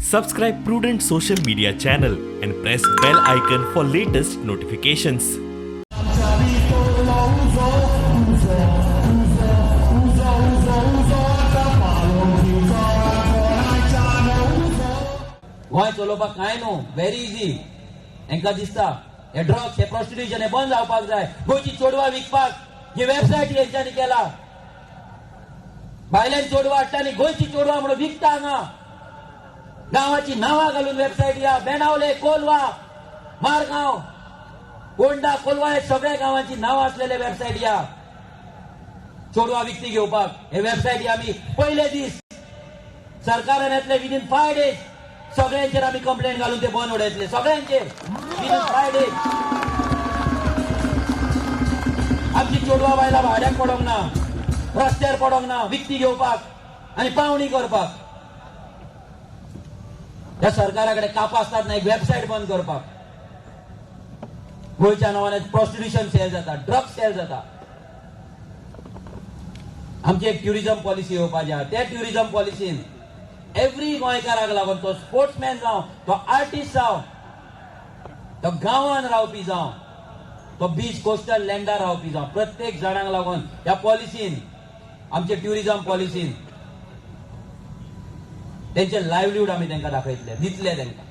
Subscribe Prudent Social Media channel and press bell icon for latest notifications. Goa चलोवपाक कांय न्हू, very easy. हांकां दिसता हे ड्रग्स हे प्रॉस्टिट्यूशन हे बंद जावपाक जाय, गोंयची चोडवां विकपाक ही वेबसायट हेंच्यांनी केला. भायल्यान चोडवां हाडटानी गोंयची चोडवां म्हणून विकता हांगा. गांवाची नांवां घालून वेबसायट या बेणावले, कोलवा, मारगांव, कोंडा, कोलवा हे सगळे गांवांची नांवां असलेले वेबसायट या चोडवां विकती घेवपाक. हे वेबसायटी आमी पयले दीस सरकारान येतले विदीन 5 days सगळ्यांचेर आमी कंप्लेंट घालून ते बंद उडयतले. सगळ्यांचेर विदीन 5 days. आमची चोडवां बायलां भाड्याक पडोंक ना, रस्त्यार पडोंक ना, विकती घेवपाक आनी पावणी करपाक. ह्या सरकारा कडेन कापां आसतात ना, एक वेबसायट बंद करपाक. गोंयच्या नांवान प्रॉस्टिट्यूशन सेल जाता, ड्रग्स सेल जाता. आमची एक ट्युरिझम पॉलिसी येवपाची आहा. त्या ट्युरिझम पॉलिसीन एव्हरी गोंयकाराक लागून, तो स्पोर्ट्समॅन जावं, तो आर्टिस्ट जावं, तो गांवांत रावपी जावं, तो बीच कोस्टल लँडार रावपी जावं, प्रत्येक जाणांक लागून ह्या पॉलिसीन, आमचे ट्युरिझम पॉलिसीन तेंचे लायव्हलीहूड आमी तांकां दाखयतले, दितले तांकां.